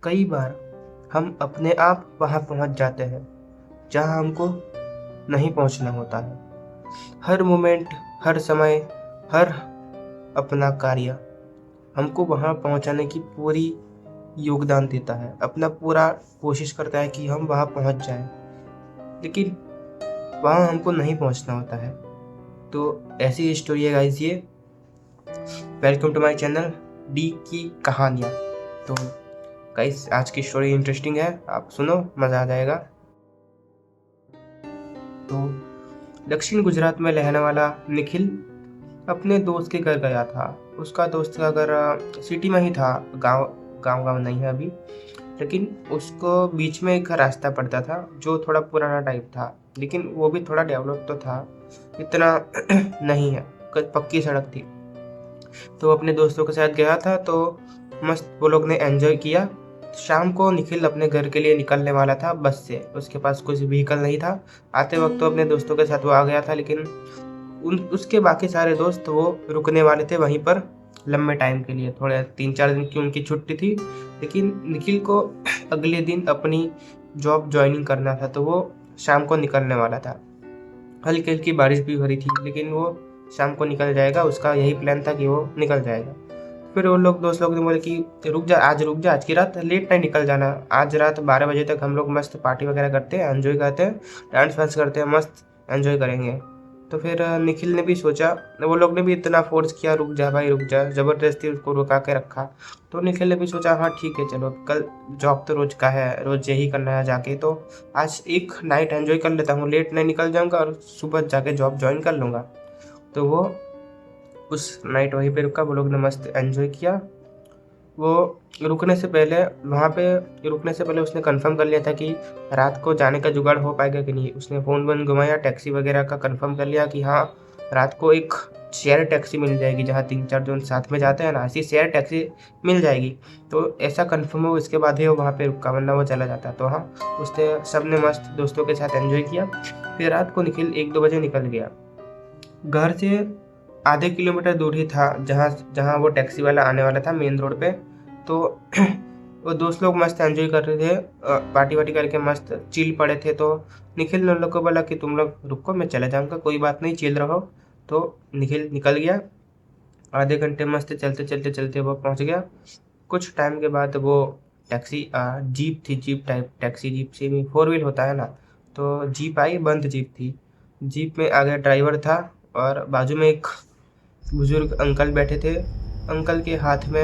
कई बार हम अपने आप वहाँ पहुँच जाते हैं जहाँ हमको नहीं पहुँचना होता है। हर मोमेंट, हर समय, हर अपना कार्य हमको वहाँ पहुँचाने की पूरी योगदान देता है, अपना पूरा कोशिश करता है कि हम वहाँ पहुँच जाएं, लेकिन वहाँ हमको नहीं पहुँचना होता है। तो ऐसी स्टोरी है गाइस ये। Welcome to my channel D की कहानियाँ। तो गाइस आज की स्टोरी इंटरेस्टिंग है, आप सुनो, मज़ा आ जाएगा। तो दक्षिण गुजरात में रहने वाला निखिल अपने दोस्त के घर गया था। उसका दोस्त का घर सिटी में ही था, गांव नहीं है अभी, लेकिन उसको बीच में एक रास्ता पड़ता था जो थोड़ा पुराना टाइप था, लेकिन वो भी थोड़ा डेवलप तो था, इतना नहीं है, पक्की सड़क थी। तो अपने दोस्तों के साथ गया था, तो मस्त वो लोग ने एंजॉय किया। शाम को निखिल अपने घर के लिए निकलने वाला था बस से, उसके पास कुछ व्हीकल नहीं था। आते वक्त तो अपने दोस्तों के साथ वो आ गया था, लेकिन उसके बाकी सारे दोस्त वो रुकने वाले थे वहीं पर लंबे टाइम के लिए, थोड़े 3-4 दिन की उनकी छुट्टी थी। लेकिन निखिल को अगले दिन अपनी जॉब ज्वाइनिंग करना था, तो वो शाम को निकलने वाला था। हल्की हल्की बारिश भी हो रही थी, लेकिन वो शाम को निकल जाएगा, उसका यही प्लान था कि वो निकल जाएगा। फिर वो लोग दोस्त लोग ने बोले कि रुक जा, आज की रात लेट नहीं निकल जाना, आज रात 12 बजे तक हम लोग मस्त पार्टी वगैरह करते हैं, एंजॉय करते हैं, डांस वांस करते हैं, मस्त एंजॉय करेंगे। तो फिर निखिल ने भी सोचा, वो लोग ने भी इतना फोर्स किया, रुक जा भाई रुक जा, ज़बरदस्ती उसको रुका के रखा। तो निखिल ने भी सोचा हाँ ठीक है चलो, कल जॉब तो रोज़ का है, रोज़ यही करना है जाके, तो आज एक नाइट एंजॉय कर लेता हूँ, लेट नहीं निकल जाऊँगा और सुबह जाके जॉब ज्वाइन कर लूँगा। तो वो उस नाइट वहीं पे रुका, वो लोग ने मस्त एंजॉय किया। वो रुकने से पहले वहाँ पे रुकने से पहले उसने कंफर्म कर लिया था कि रात को जाने का जुगाड़ हो पाएगा कि नहीं। उसने फ़ोन वोन घुमाया, टैक्सी वगैरह का कंफर्म कर लिया कि हाँ रात को एक शेयर टैक्सी मिल जाएगी, जहाँ 3-4 जन साथ में जाते हैं ना, ऐसी शेयर टैक्सी मिल जाएगी। तो ऐसा कंफर्म हो, इसके बाद ही वो वहाँ पे रुका, वरना वो चला जाता। तो हाँ, उसने सब ने मस्त दोस्तों के साथ एंजॉय किया। फिर रात को निखिल 1-2 बजे निकल गया। घर से आधे किलोमीटर दूर ही था जहाँ जहाँ वो टैक्सी वाला आने वाला था, मेन रोड पे। तो वो दोस्त लोग मस्त एंजॉय कर रहे थे, पार्टी वार्टी करके मस्त चिल पड़े थे। तो निखिल ने उन लोग को बोला कि तुम लोग रुको, मैं चला जाऊँगा, कोई बात नहीं, चिल रहो। तो निखिल निकल गया। आधे घंटे मस्त चलते चलते चलते वो पहुँच गया। कुछ टाइम के बाद वो टैक्सी जीप थी, जीप टाइप टैक्सी, जीप से भी 4 व्हील होता है ना, तो जीप आई, बंद जीप थी। जीप में आगे ड्राइवर था और बाजू में एक बुजुर्ग अंकल बैठे थे। अंकल के हाथ में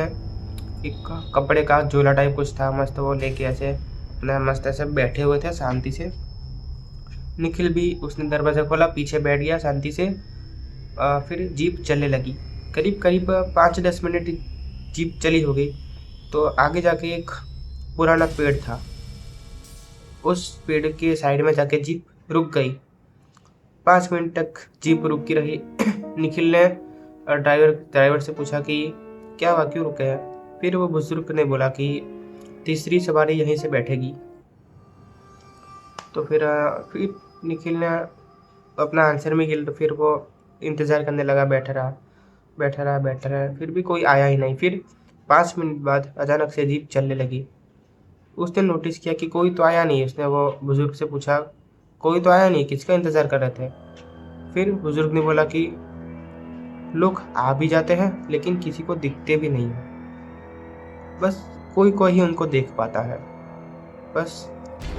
एक कपड़े का झोला टाइप कुछ था, मस्त वो लेके ऐसे अपना मस्त ऐसे बैठे हुए थे शांति से। निखिल भी, उसने दरवाज़ा खोला, पीछे बैठ गया शांति से। फिर जीप चलने लगी। करीब करीब 5-10 मिनट जीप चली होगी, तो आगे जाके एक पुराना पेड़ था, उस पेड़ के साइड में जाके जीप रुक गई। 5 मिनट तक जीप रुकी रही। निखिल ने ड्राइवर से पूछा कि क्या हुआ, क्यों रुके हैं। फिर वो बुजुर्ग ने बोला कि तीसरी सवारी यहीं से बैठेगी। तो फिर निखिल ने अपना आंसर में गिल, तो फिर वो इंतज़ार करने लगा, बैठा रहा, फिर भी कोई आया ही नहीं। फिर 5 मिनट बाद अचानक से जीप चलने लगी। उसने नोटिस किया कि कोई तो आया नहीं। उसने वो बुजुर्ग से पूछा, कोई तो आया नहीं, किसका इंतज़ार कर रहे थे। फिर बुजुर्ग ने बोला कि लोग आ भी जाते हैं, लेकिन किसी को दिखते भी नहीं है, बस कोई कोई ही उनको देख पाता है। बस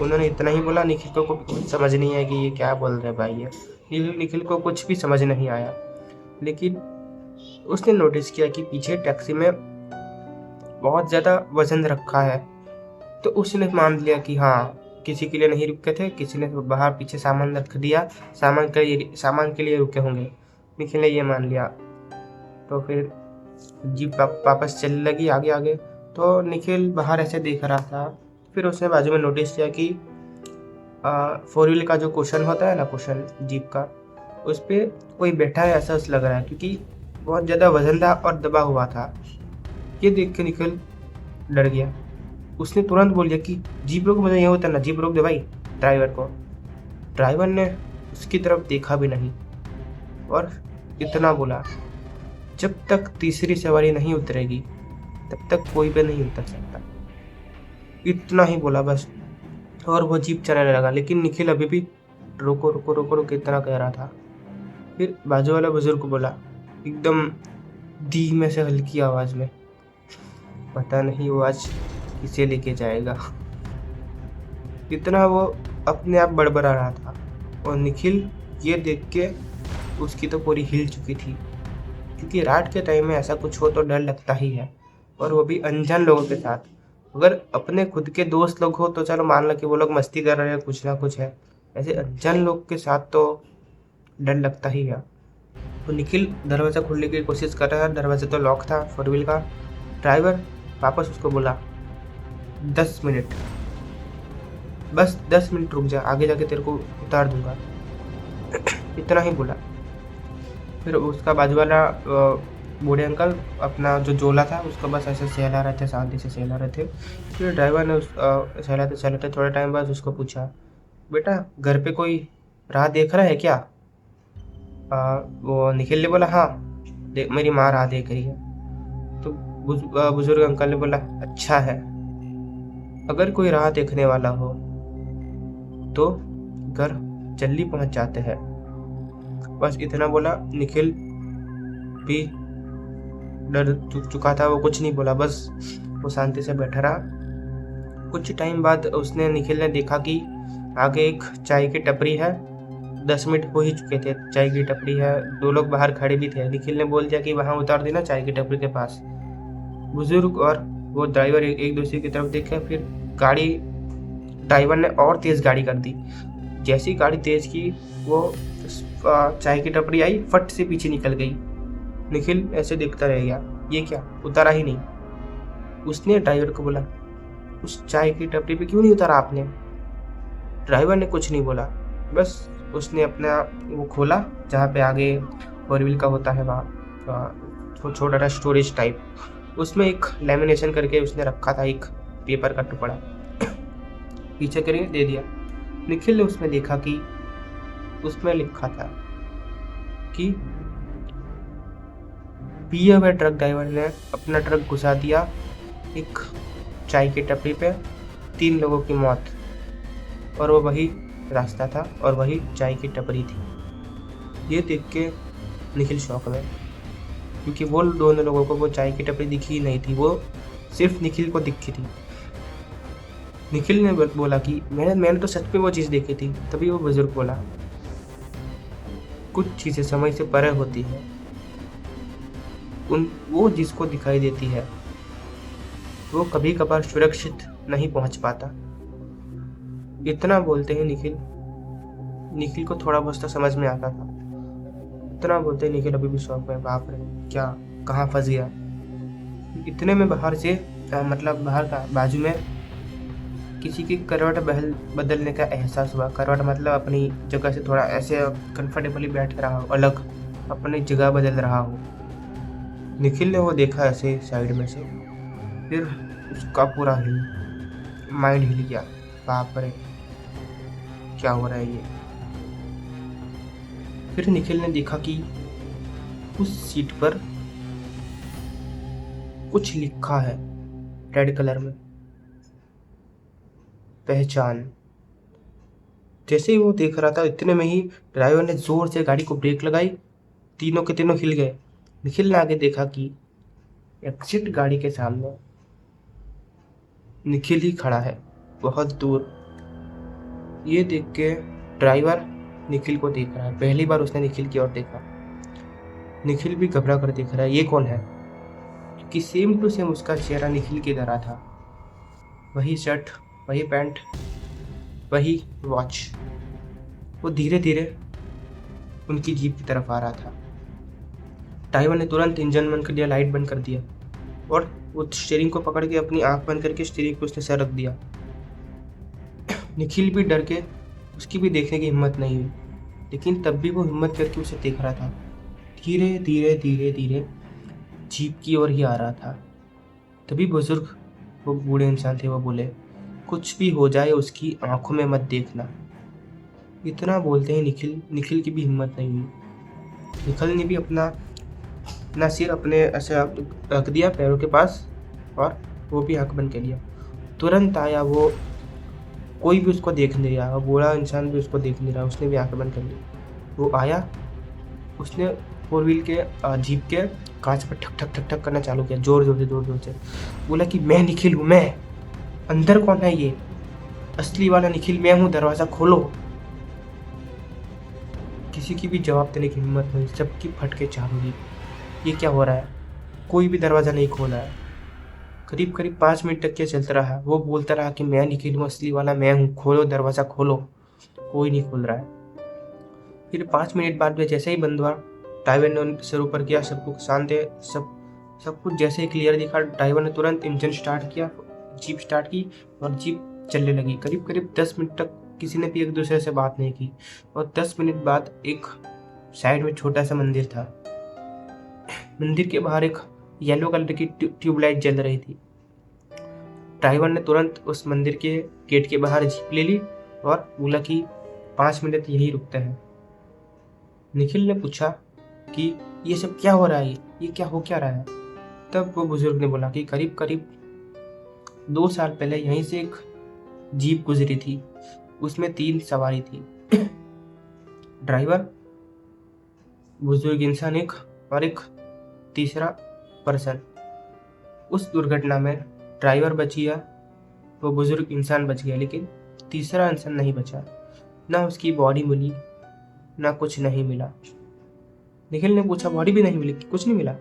उन्होंने इतना ही बोला। निखिल को कुछ समझ नहीं आया कि ये क्या बोल रहे भाई ये निखिल को कुछ भी समझ नहीं आया। लेकिन उसने नोटिस किया कि पीछे टैक्सी में बहुत ज़्यादा वजन रखा है। तो उसने मान लिया कि हाँ, किसी के लिए नहीं रुके थे, किसी ने बाहर पीछे सामान रख दिया, सामान के लिए रुके होंगे, निखिल ने ये मान लिया। तो फिर जीप वापस चलने लगी आगे आगे। तो निखिल बाहर ऐसे देख रहा था। फिर उसने बाजू में नोटिस किया कि 4 व्हील का जो कुशन होता है ना, कुशन जीप का, उस पर कोई बैठा है ऐसा लग रहा है, क्योंकि बहुत ज़्यादा वजनदार और दबा हुआ था। ये देख के निखिल डर गया। उसने तुरंत बोल दिया कि जीप रोक, मुझे यहाँ उतरना, जीप रोक दे भाई ड्राइवर को। ड्राइवर ने उसकी तरफ देखा भी नहीं और इतना बोला, जब तक तीसरी सवारी नहीं उतरेगी तब तक कोई भी नहीं उतर सकता। इतना ही बोला बस, और वो जीप चलाने लगा। लेकिन निखिल अभी भी रोको रोको रोको रोको इतना कह रहा था। फिर बाजू वाला बुजुर्ग को बोला एकदम धीमे से हल्की आवाज में, पता नहीं वो आज किसे लेके जाएगा। इतना वो अपने आप बड़बड़ा रहा था, और निखिल ये देख के उसकी तो पूरी हिल चुकी थी, क्योंकि रात के टाइम में ऐसा कुछ हो तो डर लगता ही है, और वो भी अनजान लोगों के साथ। अगर अपने खुद के दोस्त लोग हो तो चलो मान लो कि वो लोग मस्ती कर रहे हैं, कुछ ना कुछ है, ऐसे अनजान लोग के साथ तो डर लगता ही है। तो निखिल दरवाज़ा खोलने की कोशिश कर रहा है, दरवाज़ा तो लॉक था फोर व्हील का। ड्राइवर वापस उसको बोला 10 मिनट, बस 10 मिनट रुक जा, आगे जाके तेरे को उतार दूंगा। इतना ही बोला। फिर उसका बाजू वाला बूढ़े अंकल अपना जो जोला था उसको बस ऐसे सहला रहे थे, शांति से सहला रहे थे। फिर ड्राइवर ने सहलाते सहलाते थोड़े टाइम बाद उसको पूछा, बेटा घर पे कोई राह देख रहा है क्या? वो निखिल ने बोला हाँ, मेरी माँ राह देख रही है। तो बुजुर्ग अंकल ने बोला अच्छा है, अगर कोई राह देखने वाला हो तो घर जल्दी पहुंच जाते हैं। बस इतना बोला। निखिल भी डर चुका था, वो कुछ नहीं बोला, बस वो शांति से बैठा रहा। कुछ टाइम बाद उसने निखिल ने देखा कि आगे एक चाय की टपरी है। 10 मिनट हो ही चुके थे, चाय की टपरी है, 2 लोग बाहर खड़े भी थे। निखिल ने बोल दिया कि वहाँ उतार देना चाय की टपरी के पास। बुजुर्ग और वो ड्राइवर एक दूसरे की तरफ देखे, फिर गाड़ी ड्राइवर ने और तेज गाड़ी कर दी। जैसी गाड़ी तेज की वो चाय की टपरी आई, फट से पीछे निकल गई। निखिल ऐसे देखता रह गया, ये क्या, उतारा ही नहीं। उसने ड्राइवर को बोला उस चाय की टपरी पे क्यों नहीं उतारा आपने? ड्राइवर ने कुछ नहीं बोला, बस उसने अपना वो खोला जहाँ पे आगे फोर व्हील का होता है, वहाँ छोटा सा स्टोरेज टाइप, उसमें एक लेमिनेशन करके उसने रखा था, एक पेपर का टुकड़ा पीछे करके दे दिया। निखिल ने उसमें देखा कि उसमें लिखा था कि पिए हुए ट्रक ड्राइवर ने अपना ट्रक घुसा दिया एक चाय की टपरी पे, 3 लोगों की मौत, और वो वही रास्ता था और वही चाय की टपरी थी। ये देख के निखिल शौक में, क्योंकि वो दोनों लोगों को वो चाय की टपरी दिखी ही नहीं थी, वो सिर्फ निखिल को दिखी थी। निखिल ने बोला कि मैंने तो सच में वो चीज़ देखी थी। तभी वो बुजुर्ग बोला कुछ चीज़ें समय से परे होती है, वो जिसको दिखाई देती है वो कभी कभार सुरक्षित नहीं पहुंच पाता। इतना बोलते ही निखिल को थोड़ा बहुत तो समझ में आता था। इतना बोलते ही निखिल अभी भी शौक में, बाप रे क्या, कहाँ फंस गया। इतने में बाहर से मतलब बाहर का बाजू में किसी की करवट बदलने का एहसास हुआ। करवट मतलब अपनी जगह से थोड़ा ऐसे कंफर्टेबली बैठ रहा हो, अलग अपनी जगह बदल रहा हो। निखिल ने वो देखा ऐसे साइड में से, फिर उसका पूरा माइंड हिल गया, बाप रे क्या हो रहा है ये। फिर निखिल ने देखा कि उस सीट पर कुछ लिखा है रेड कलर में, पहचान। जैसे ही वो देख रहा था इतने में ही ड्राइवर ने जोर से गाड़ी को ब्रेक लगाई, तीनों के तीनों हिल गए। निखिल ने आगे देखा कि एग्जिट गाड़ी के सामने निखिल ही खड़ा है बहुत दूर। ये देख के ड्राइवर निखिल को देख रहा है, पहली बार उसने निखिल की ओर देखा। निखिल भी घबरा कर देख रहा है ये कौन है, कि सेम टू सेम उसका चेहरा निखिल की तरह था, वही शर्ट, वही पैंट, वही वॉच। वो धीरे धीरे उनकी जीप की तरफ आ रहा था। ड्राइवर ने तुरंत इंजन बंद कर दिया, लाइट बंद कर दिया, और वो स्टीयरिंग को पकड़ के अपनी आंख बंद करके स्टीयरिंग पे उसने सर रख दिया। निखिल भी डर के, उसकी भी देखने की हिम्मत नहीं हुई, लेकिन तब भी वो हिम्मत करके उसे देख रहा था। धीरे धीरे धीरे धीरे जीप की ओर ही आ रहा था। तभी बुजुर्ग, वो बूढ़े इंसान थे, वो बोले कुछ भी हो जाए उसकी आंखों में मत देखना। इतना बोलते ही निखिल की भी हिम्मत नहीं हुई। निखिल ने भी अपना सिर अपने ऐसे रख दिया पैरों के पास, और वो भी आंख बंद कर लिया। तुरंत आया वो, कोई भी उसको देख नहीं रहा, बूढ़ा इंसान भी उसको देख नहीं रहा, उसने भी आंखें बंद कर ली। वो आया, उसने फोर व्हील के जीप के कांच पर ठक ठक ठक ठक करना चालू किया, जोर जोर से जोर जोर से। बोला कि मैं निखिल हूँ, मैं। अंदर कौन है? ये असली वाला निखिल मैं हूँ, दरवाज़ा खोलो। किसी की भी जवाब देने की हिम्मत नहीं, सबकी फटके चारों दी। ये क्या हो रहा है? कोई भी दरवाज़ा नहीं खोला है। करीब करीब 5 मिनट तक ये चलता रहा। वो बोलता रहा कि मैं निखिल हूँ, असली वाला मैं हूँ, खोलो दरवाज़ा खोलो। कोई नहीं खोल रहा है। फिर 5 मिनट बाद में जैसे ही बंद हुआ, ड्राइवर ने सिर ऊपर किया, सब कुछ शांत है, सब कुछ जैसे ही क्लियर दिखा, ड्राइवर ने तुरंत इंजन स्टार्ट किया, जीप स्टार्ट की और जीप चलने लगी। करीब करीब 10 मिनट तक किसी ने भी एक दूसरे से बात नहीं की। और 10 मिनट बाद एक साइड में छोटा सा मंदिर था। मंदिर के बाहर एक येलो कलर की ट्यूबलाइट जल रही थी। ड्राइवर ने तुरंत उस मंदिर के गेट के बाहर जीप ले ली और बोला कि 5 मिनट यही रुकते हैं। निखिल ने पूछा कि ये सब क्या हो रहा है, ये क्या हो क्या रहा है? तब वो बुजुर्ग ने बोला कि करीब करीब 2 साल पहले यहीं से एक जीप गुजरी थी, उसमें 3 सवारी थी। ड्राइवर, बुजुर्ग इंसान एक, और एक तीसरा पर्सन। उस दुर्घटना में ड्राइवर बच गया, वो बुजुर्ग इंसान बच गया, लेकिन तीसरा इंसान नहीं बचा। ना उसकी बॉडी मिली, ना कुछ नहीं मिला। निखिल ने पूछा, बॉडी भी नहीं मिली, कुछ नहीं मिला?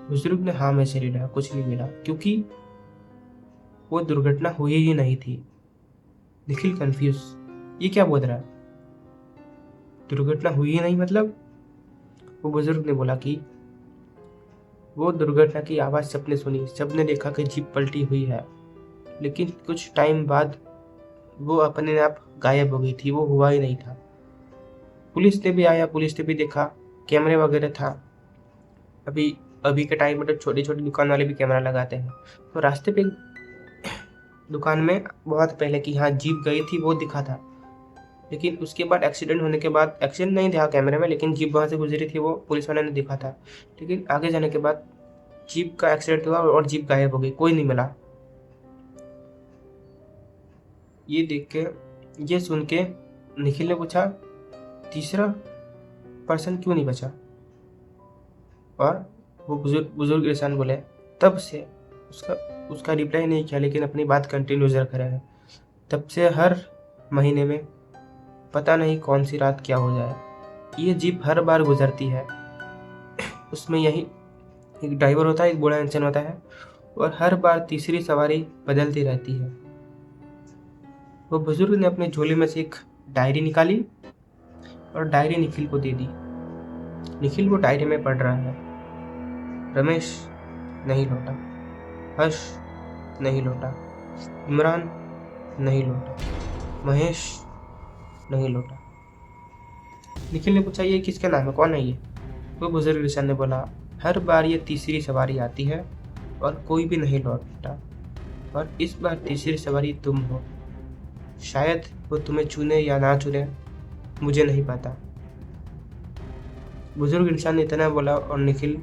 बुजुर्ग ने हाँ में सिर हिलाया, कुछ नहीं मिला, क्योंकि वो दुर्घटना हुई ही नहीं थी। निखिल कंफ्यूज, ये क्या बोल रहा है? दुर्घटना हुई ही नहीं मतलब? वो बुजुर्ग ने बोला कि वो दुर्घटना की आवाज़ सबने सुनी, सबने देखा कि जीप पलटी हुई है, लेकिन कुछ टाइम बाद वो अपने आप गायब हो गई थी, वो हुआ ही नहीं था। पुलिस ने भी आया, पुलिस ने भी देखा, कैमरे वगैरह था। अभी अभी के टाइम में तो छोटी छोटी दुकान वाले भी कैमरा लगाते हैं। तो रास्ते पे दुकान में बहुत पहले की हाँ जीप गई थी वो दिखा था, लेकिन उसके बाद एक्सीडेंट होने के बाद, एक्सीडेंट नहीं था कैमरे में, लेकिन जीप वहाँ से गुजरी थी वो पुलिस वाले ने दिखा था। लेकिन आगे जाने के बाद जीप का एक्सीडेंट हुआ और जीप गायब हो गई, कोई नहीं मिला। ये देख के, ये सुन के निखिल ने पूछा, तीसरा पर्सन क्यों नहीं बचा? और वो बुजुर्ग इंसान बोले, तब से उसका उसका रिप्लाई नहीं किया, लेकिन अपनी बात कंटिन्यूज रख रहा है। तब से हर महीने में पता नहीं कौन सी रात क्या हो जाए, ये जीप हर बार गुजरती है। उसमें यही एक ड्राइवर होता है, एक बूढ़ा इंसान होता है, और हर बार तीसरी सवारी बदलती रहती है। वो बुजुर्ग ने अपने झोले में से एक डायरी निकाली और डायरी निखिल को दे दी। निखिल वो डायरी में पढ़ रहा है, रमेश नहीं लौटा, हर्ष नहीं लौटा, इमरान नहीं लौटा, महेश नहीं लौटा। निखिल ने पूछा, ये किसका नाम है, कौन है ये? वो बुजुर्ग इंसान ने बोला, हर बार ये तीसरी सवारी आती है और कोई भी नहीं लौटता, और इस बार तीसरी सवारी तुम हो। शायद वो तुम्हें चुने या ना चुने, मुझे नहीं पता। बुजुर्ग इंसान ने इतना बोला और निखिल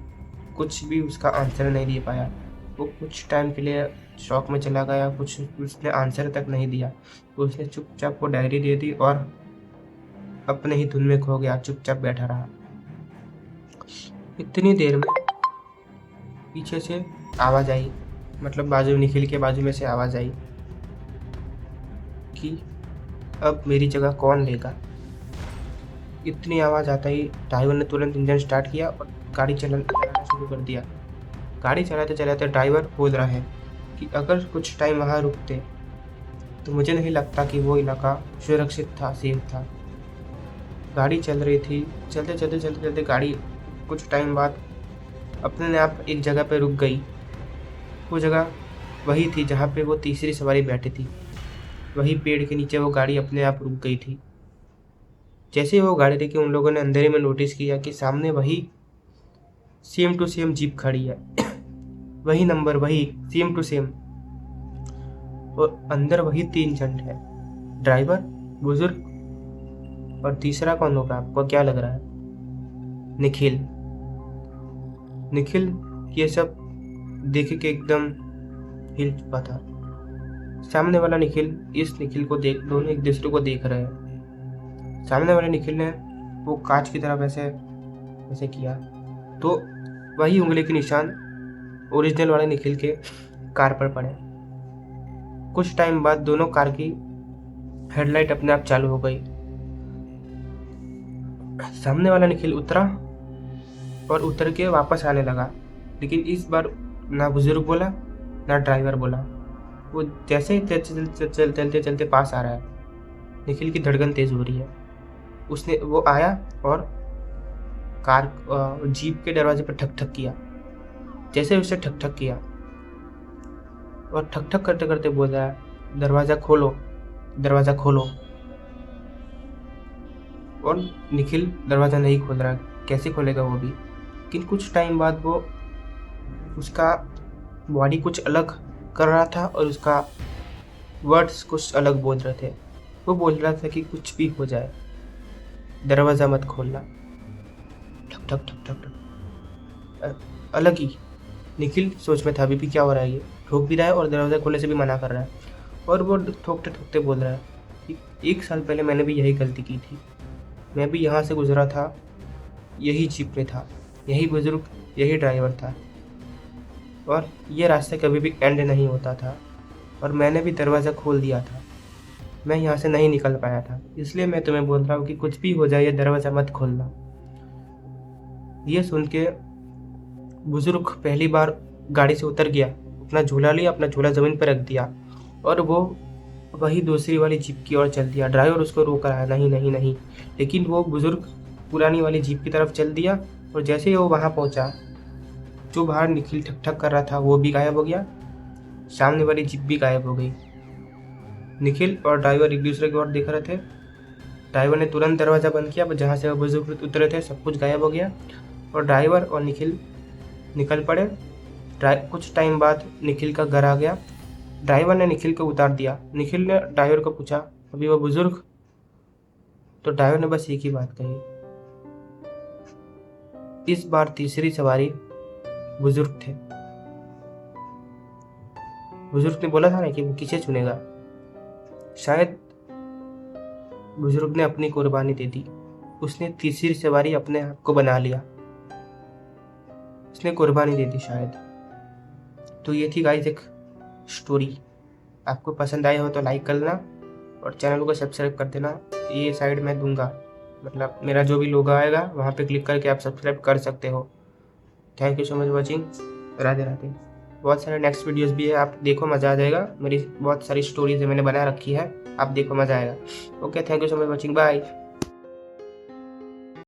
कुछ भी उसका आंसर नहीं दे पाया। वो कुछ टाइम के लिए शॉक में चला गया, कुछ उसने आंसर तक नहीं दिया। तो उसने चुपचाप वो डायरी दे दी और अपने ही धुन में खो गया, चुपचाप बैठा रहा। इतनी देर में पीछे से आवाज़ आई, मतलब बाजू निखिल के बाजू में से आवाज़ आई कि अब मेरी जगह कौन लेगा। इतनी आवाज़ आता ही ड्राइवर ने तुरंत इंजन स्टार्ट किया और गाड़ी चलाना शुरू कर दिया। गाड़ी चलाते चलाते ड्राइवर बोल रहा है कि अगर कुछ टाइम वहाँ रुकते तो मुझे नहीं लगता कि वो इलाका सुरक्षित था, सेफ था। गाड़ी चल रही थी, चलते चलते चलते चलते गाड़ी कुछ टाइम बाद अपने आप एक जगह पे रुक गई। वो जगह वही थी जहाँ पे वो तीसरी सवारी बैठी थी। वही पेड़ के नीचे वो गाड़ी अपने आप रुक गई थी। जैसे ही वो गाड़ी देखी, उन लोगों ने अंधेरे में नोटिस किया कि सामने वही सेम टू सेम जीप खड़ी है। वही नंबर, वही सेम टू सेम, और अंदर वही 3 जन है, ड्राइवर, बुजुर्ग और तीसरा कौन होगा? आपको क्या लग रहा है? निखिल। निखिल ये सब देख के एकदम हिल चुका था। सामने वाला निखिल, इस निखिल को देख, दोनों एक दूसरे को देख रहे हैं। सामने वाले निखिल ने वो कांच की तरफ ऐसे ऐसे किया तो वही उंगली के निशान ओरिजिनल वाले निखिल के कार पर पड़े। कुछ टाइम बाद दोनों कार की हेडलाइट अपने आप चालू हो गई। सामने वाला निखिल उतरा और उतर के वापस आने लगा, लेकिन इस बार ना बुजुर्ग बोला ना ड्राइवर बोला। वो जैसे ही चलते चलते पास आ रहा है, निखिल की धड़कन तेज हो रही है। वो आया और कार जीप के दरवाजे पर ठक ठक किया। जैसे उसने ठक ठक किया और ठक ठक करते करते बोल रहा है, दरवाज़ा खोलो, दरवाज़ा खोलो। और निखिल दरवाज़ा नहीं खोल रहा, कैसे खोलेगा वो भी। लेकिन कुछ टाइम बाद वो, उसका बॉडी कुछ अलग कर रहा था और उसका वर्ड्स कुछ अलग बोल रहे थे। वो बोल रहा था कि कुछ भी हो जाए दरवाज़ा मत खोलना। ठक ठक ठक ठक ठक, अलग ही। निखिल सोच में था अभी भी क्या हो रहा है, ये ठोक भी रहा है और दरवाज़ा खोलने से भी मना कर रहा है। और वो ठोकते ठोकते बोल रहा है कि 1 साल पहले मैंने भी यही गलती की थी। मैं भी यहाँ से गुजरा था, यही जीप में था, यही बुजुर्ग, यही ड्राइवर था, और ये रास्ते कभी भी एंड नहीं होता था, और मैंने भी दरवाज़ा खोल दिया था। मैं यहाँ से नहीं निकल पाया था, इसलिए मैं तुम्हें बोल रहा हूँ कि कुछ भी हो जाए ये दरवाज़ा मत खोलना। ये सुन के बुजुर्ग पहली बार गाड़ी से उतर गया, अपना झूला लिया, अपना झूला ज़मीन पर रख दिया और वो वही दूसरी वाली जीप की ओर चल दिया। ड्राइवर उसको रोक रहा है, नहीं नहीं नहीं, लेकिन वो बुजुर्ग पुरानी वाली जीप की तरफ चल दिया। और जैसे ही वो वहाँ पहुँचा, जो बाहर निखिल ठक ठक कर रहा था वो भी गायब हो गया, सामने वाली जीप भी गायब हो गई। निखिल और ड्राइवर एक दूसरे की ओर देख रहे थे। ड्राइवर ने तुरंत दरवाज़ा बंद किया, जहाँ से वो बुजुर्ग उतरे थे सब कुछ गायब हो गया और ड्राइवर और निखिल निकल पड़े। कुछ टाइम बाद निखिल का घर आ गया। ड्राइवर ने निखिल को उतार दिया। निखिल ने ड्राइवर को पूछा, अभी वो बुजुर्ग? तो ड्राइवर ने बस एक ही बात कही। इस बार तीसरी सवारी बुजुर्ग थे। बुजुर्ग ने बोला था ना कि वो किसे चुनेगा। शायद बुजुर्ग ने अपनी कुर्बानी दे दी। उसने तीसरी सवारी अपने आप को बना लिया, उसने कुर्बानी दे दी शायद। तो ये थी गाइस एक स्टोरी। आपको पसंद आया हो तो लाइक कर देना और चैनल को सब्सक्राइब कर देना। ये साइड में दूंगा, मतलब मेरा जो भी लोगो आएगा वहाँ पे क्लिक करके आप सब्सक्राइब कर सकते हो। Thank you so much watching. Radhe Radhe. बहुत सारे नेक्स्ट वीडियोस भी है, आप देखो, मज़ा आ जाएगा। मेरी बहुत सारी स्टोरीज है मैंने बना रखी है, आप देखो, मज़ा आएगा। Okay, thank you so much watching, bye.